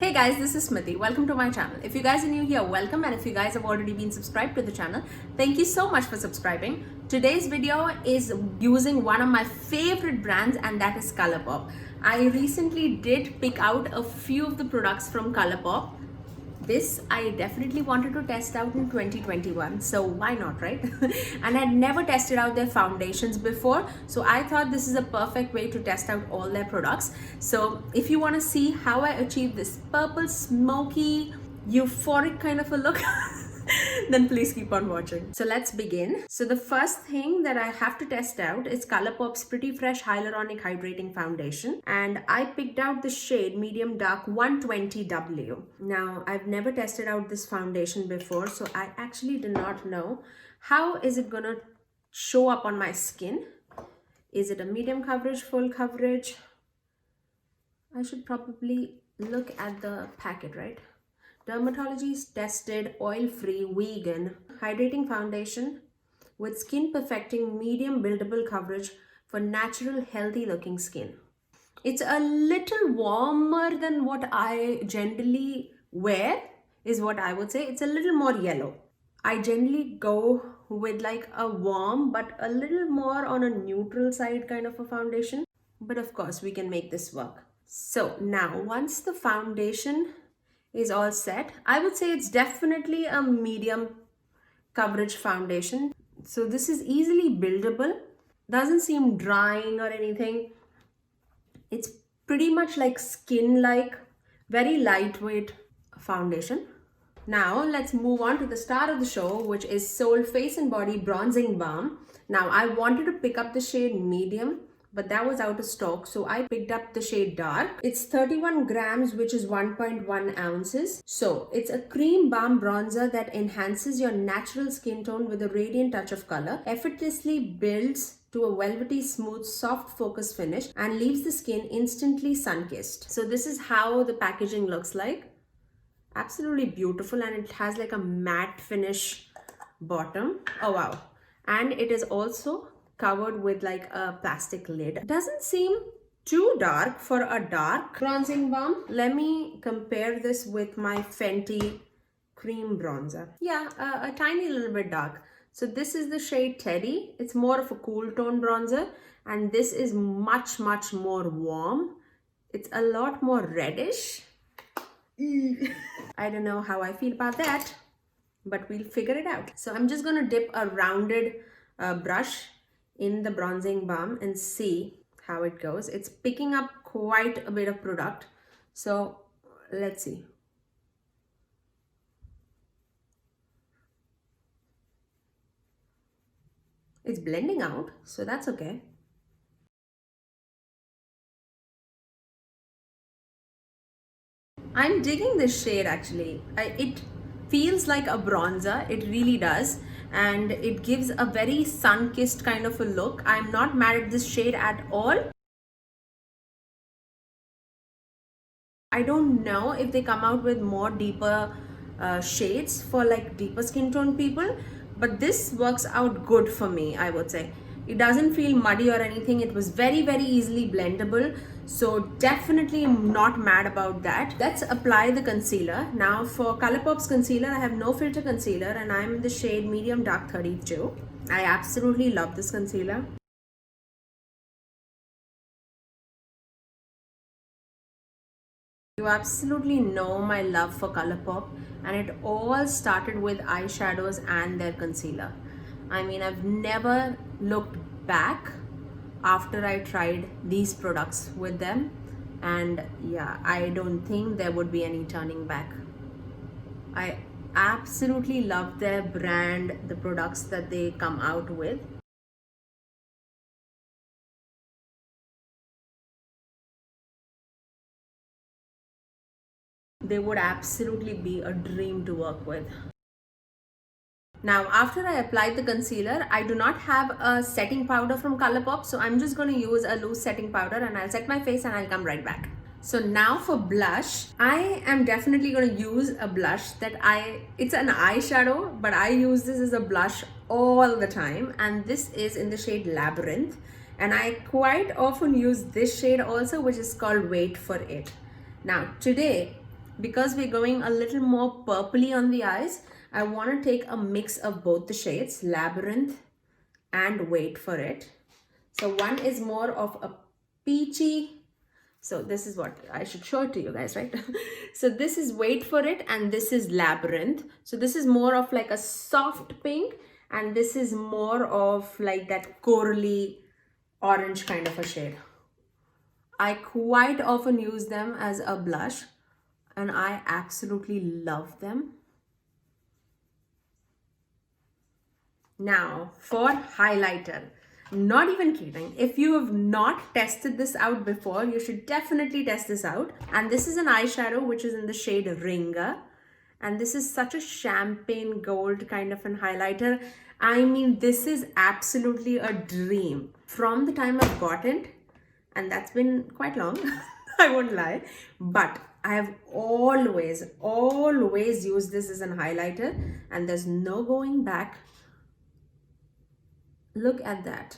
Hey guys, this is Smithy. Welcome to my channel. If you guys are new here, welcome, and if you guys have already been subscribed to the channel, thank you so much for subscribing. Today's video is using one of my favorite brands, and that is Colourpop. I recently did pick out a few of the products from Colourpop. This I definitely wanted to test out in 2021, so why not, right? And I'd never tested out their foundations before, so I thought this is a perfect way to test out all their products. So if you want to see how I achieve this purple smoky euphoric kind of a look, then please keep on watching. So let's begin. So the first thing that I have to test out is Colourpop's Pretty Fresh Hyaluronic Hydrating Foundation, and I picked out the shade Medium Dark 120W. Now, I've never tested out this foundation before, so I actually do not know how is it gonna show up on my skin. Is it a medium coverage, full coverage? I should probably look at the packet, right? Dermatologist tested, oil-free, vegan, hydrating foundation with skin perfecting medium buildable coverage for natural healthy looking skin. It's a little warmer than what I generally wear, is what I would say. It's a little more yellow. I generally go with like a warm but a little more on a neutral side kind of a foundation. But of course we can make this work. So now once the foundation is all set, I would say it's definitely a medium coverage foundation. So this is easily buildable, doesn't seem drying or anything. It's pretty much like skin-like, very lightweight foundation. Now let's move on to the star of the show, which is Soul Face and Body Bronzing Balm. Now I wanted to pick up the shade medium, but that was out of stock, so I picked up the shade dark. It's 31 grams, which is 1.1 ounces. So it's a cream balm bronzer that enhances your natural skin tone with a radiant touch of color, effortlessly builds to a velvety, smooth, soft focus finish, and leaves the skin instantly sun-kissed. So this is how the packaging looks like. Absolutely beautiful, and it has like a matte finish bottom. Oh wow. And it is also covered with like a plastic lid. Doesn't seem too dark for a dark bronzing balm. Let me compare this with my Fenty cream bronzer. Yeah, a tiny little bit dark. So this is the shade Teddy. It's more of a cool tone bronzer, and this is much more warm. It's a lot more reddish. I don't know how I feel about that, but we'll figure it out. So I'm just gonna dip a rounded brush in the bronzing balm and see how it goes. It's picking up quite a bit of product, so let's see. It's blending out, so that's okay. I'm digging this shade actually. It feels like a bronzer, it really does, and it gives a very sun-kissed kind of a look. I'm not mad at this shade at all. I don't know if they come out with more deeper shades for like deeper skin tone people, but this works out good for me, I would say. It doesn't feel muddy or anything. It was very easily blendable, so definitely I'm not mad about that. Let's apply the concealer. Now for Colourpop's concealer, I have No Filter concealer, and I'm in the shade Medium Dark 32. I absolutely love this concealer. You absolutely know my love for Colourpop, and it all started with eyeshadows and their concealer. I mean, I've never looked back after I tried these products with them, and yeah, I don't think there would be any turning back. I absolutely love their brand, the products that they come out with. They would absolutely be a dream to work with. Now, after I applied the concealer, I do not have a setting powder from Colourpop, so I'm just going to use a loose setting powder, and I'll set my face and I'll come right back. So now for blush, I am definitely going to use a blush that it's an eyeshadow, but I use this as a blush all the time, and this is in the shade Labyrinth, and I quite often use this shade also, which is called Wait for It. Now today because we're going a little more purpley on the eyes, I want to take a mix of both the shades, Labyrinth and Wait for It. So one is more of a peachy. So this is what I should show it to you guys, right? So this is Wait for It and this is Labyrinth. So this is more of like a soft pink and this is more of like that corally orange kind of a shade. I quite often use them as a blush and I absolutely love them. Now for highlighter, not even kidding, if you have not tested this out before, you should definitely test this out. And this is an eyeshadow which is in the shade Ringer, and this is such a champagne gold kind of an highlighter. I mean, this is absolutely a dream. From the time I've got it, and that's been quite long, I won't lie, but I have always used this as an highlighter and there's no going back. Look at that.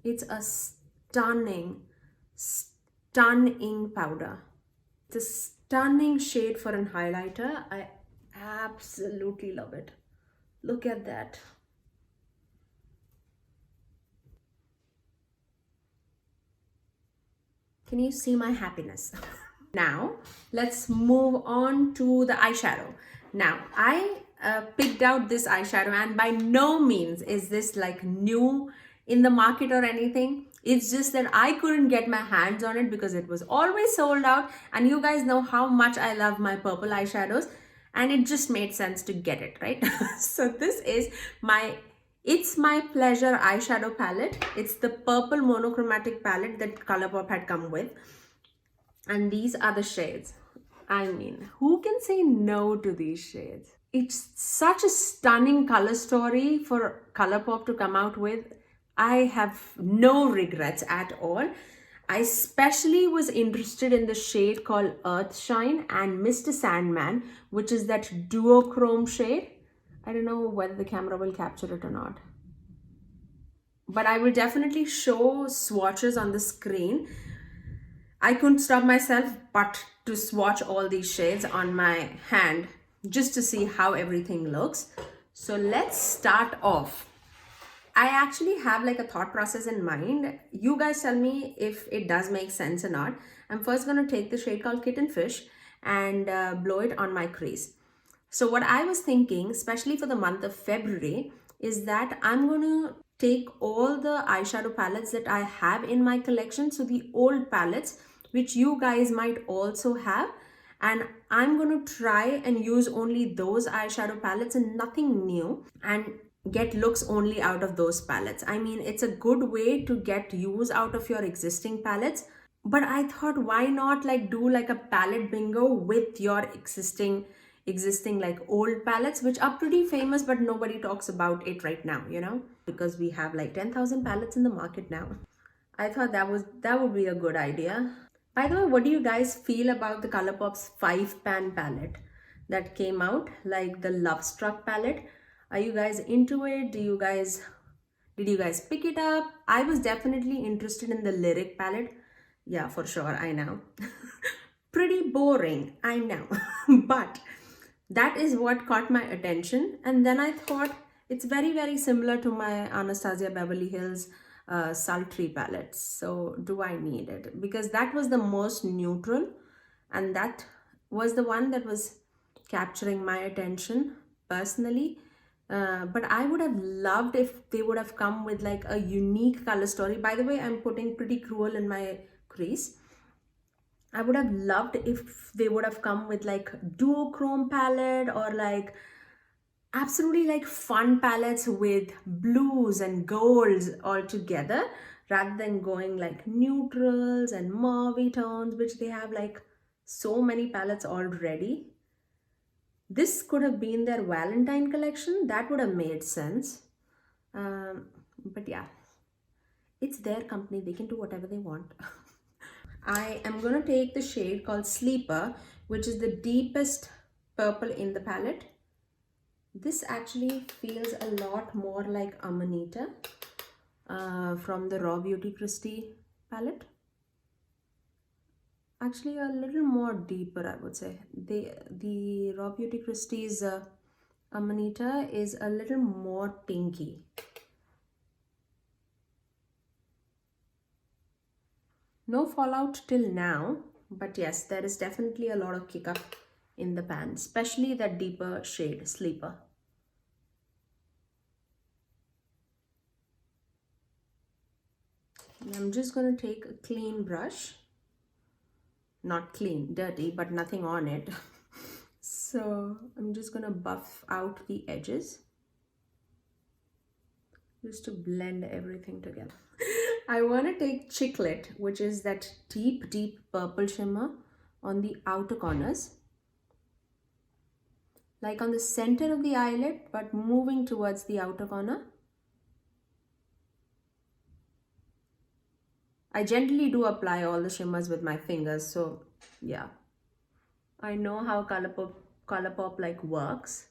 It's a stunning powder. It's a stunning shade for an highlighter. I absolutely love it. Look at that. Can you see my happiness? Now, let's move on to the eyeshadow. Now, I picked out this eyeshadow and by no means is this like new in the market or anything. It's just that I couldn't get my hands on it because it was always sold out, and you guys know how much I love my purple eyeshadows and it just made sense to get it, right? So this is my It's My Pleasure eyeshadow palette. It's the purple monochromatic palette that Colourpop had come with. And these are the shades. I mean, who can say no to these shades? It's such a stunning color story for Colourpop to come out with. I have no regrets at all. I especially was interested in the shade called Earthshine and Mr. Sandman, which is that duochrome shade. I don't know whether the camera will capture it or not, but I will definitely show swatches on the screen. I couldn't stop myself but to swatch all these shades on my hand just to see how everything looks. So let's start off. I actually have like a thought process in mind. You guys tell me if it does make sense or not. I'm first going to take the shade called Kitten Fish and blow it on my crease. So what I was thinking, especially for the month of February, is that I'm going to take all the eyeshadow palettes that I have in my collection, so the old palettes, which you guys might also have, and I'm going to try and use only those eyeshadow palettes and nothing new, and get looks only out of those palettes. I mean, it's a good way to get use out of your existing palettes, but I thought, why not like do like a palette bingo with your existing like old palettes, which are pretty famous, but nobody talks about it right now, you know, because we have like 10,000 palettes in the market now. I thought that would be a good idea. By the way, what do you guys feel about the Colourpop's 5-pan palette that came out, like the Love Struck palette? Are you guys into it? Did you guys pick it up? I was definitely interested in the Lyric palette. Yeah, for sure, I know. Pretty boring, I know. But that is what caught my attention. And then I thought it's very, very similar to my Anastasia Beverly Hills Sultry palettes. So do I need it? Because that was the most neutral and that was the one that was capturing my attention personally. But I would have loved if they would have come with like a unique color story. By the way, I'm putting Pretty Cruel in my crease. I would have loved if they would have come with like duochrome palette or like absolutely like fun palettes with blues and golds all together, rather than going like neutrals and mauve tones, which they have like so many palettes already. This could have been their Valentine collection. That would have made sense. But yeah, it's their company. They can do whatever they want. I am going to take the shade called Sleeper, which is the deepest purple in the palette. This actually feels a lot more like Amanita from the Raw Beauty Christie palette. Actually, a little more deeper, I would say. The Raw Beauty Christie's Amanita is a little more pinky. No fallout till now, but yes, there is definitely a lot of kick up in the pan, especially that deeper shade, Sleeper. And I'm just going to take a clean brush. Not clean, dirty, but nothing on it. So I'm just going to buff out the edges just to blend everything together. I want to take Chiclet, which is that deep, deep purple shimmer on the outer corners. Like on the center of the eyelid, but moving towards the outer corner. I generally do apply all the shimmers with my fingers, so yeah. I know how Colourpop like works.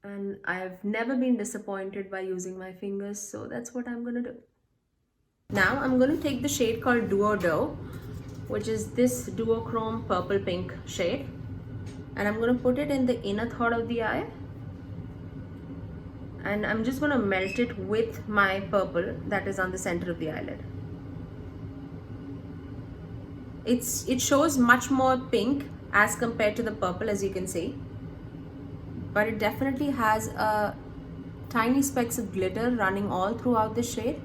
And I've never been disappointed by using my fingers, so that's what I'm gonna do. Now I'm gonna take the shade called Duo, which is this duochrome purple pink shade, and I'm gonna put it in the inner third of the eye, and I'm just gonna melt it with my purple that is on the center of the eyelid. It shows much more pink as compared to the purple, as you can see, but it definitely has a tiny specks of glitter running all throughout the shade.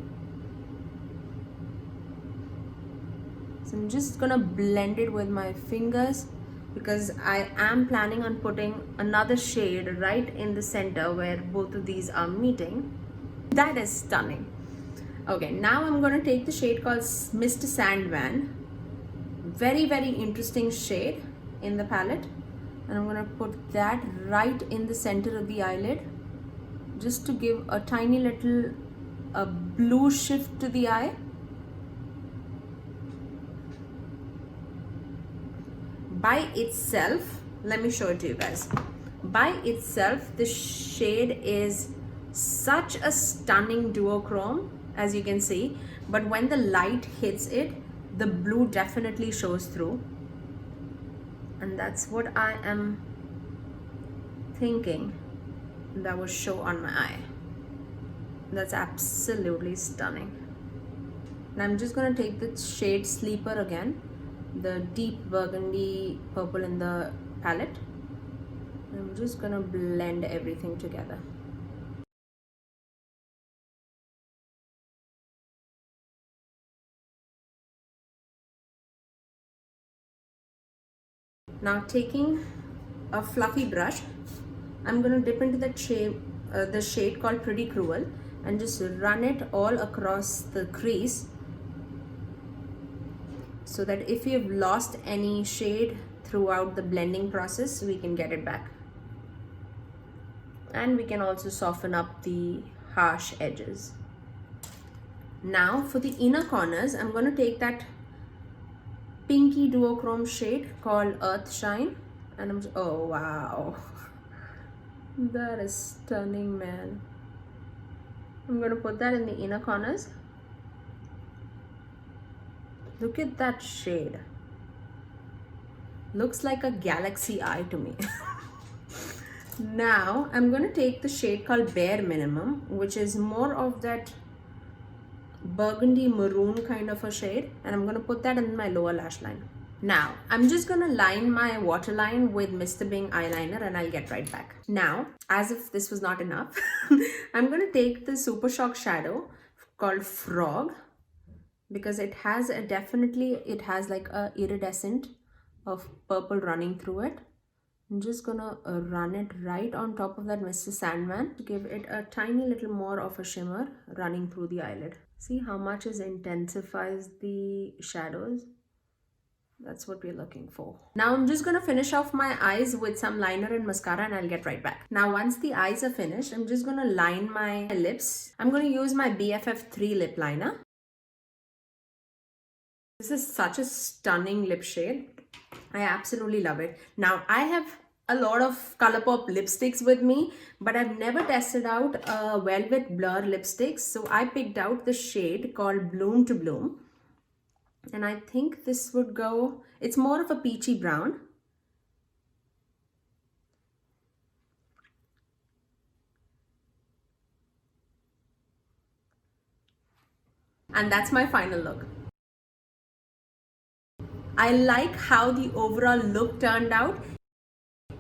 So I'm just gonna blend it with my fingers because I am planning on putting another shade right in the center where both of these are meeting. That is stunning. Okay, now I'm gonna take the shade called Mr. Sandman. Very, very interesting shade in the palette. And I'm gonna put that right in the center of the eyelid just to give a tiny little blue shift to the eye. By itself, let me show it to you guys. By itself, the shade is such a stunning duochrome, as you can see, but when the light hits it, the blue definitely shows through. And that's what I am thinking that will show on my eye. That's absolutely stunning. And I'm just gonna take the shade Sleeper again, the deep burgundy purple in the palette. I'm just gonna blend everything together. Now taking a fluffy brush, I'm gonna dip into the shade called Pretty Cruel and just run it all across the crease, so that if you've lost any shade throughout the blending process, we can get it back. And we can also soften up the harsh edges. Now for the inner corners, I'm going to take that pinky duochrome shade called Earth Shine, and oh wow, that is stunning, man. I'm going to put that in the inner corners. Look at that shade. Looks like a galaxy eye to me. Now I'm going to take the shade called Bare Minimum, which is more of that burgundy maroon kind of a shade, and I'm going to put that in my lower lash line. Now I'm just going to line my waterline with Mr. Bing eyeliner, and I'll get right back. Now, as if this was not enough, I'm going to take the Super Shock shadow called Frog, because it has it has like a iridescent of purple running through it. I'm just gonna run it right on top of that Mr. Sandman to give it a tiny little more of a shimmer running through the eyelid. See how much it intensifies the shadows? That's what we're looking for. Now I'm just gonna finish off my eyes with some liner and mascara, and I'll get right back. Now once the eyes are finished, I'm just gonna line my lips. I'm gonna use my BFF3 lip liner. This is such a stunning lip shade. I absolutely love it. Now I have a lot of Colourpop lipsticks with me, but I've never tested out a Velvet Blur lipstick. So I picked out the shade called Bloom to Bloom. And I think this would go, it's more of a peachy brown. And that's my final look. I like how the overall look turned out.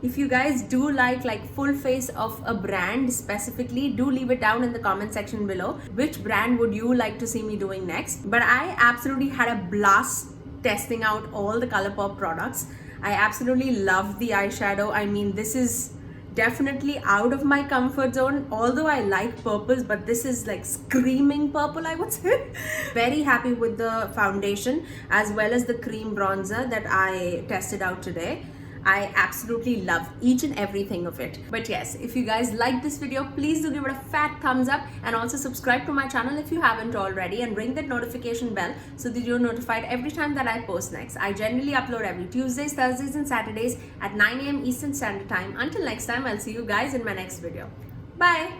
If you guys do like full face of a brand specifically, do leave it down in the comment section below. Which brand would you like to see me doing next? But I absolutely had a blast testing out all the Colourpop products. I absolutely love the eyeshadow. I mean, this is definitely out of my comfort zone, although I like purples, but this is like screaming purple, I would say. Very happy with the foundation as well as the cream bronzer that I tested out today. I absolutely love each and everything of it. But yes, if you guys like this video, please do give it a fat thumbs up, and also subscribe to my channel if you haven't already, and ring that notification bell so that you're notified every time that I post next. I generally upload every Tuesdays, Thursdays and Saturdays at 9 a.m. Eastern Standard Time. Until next time, I'll see you guys in my next video. Bye!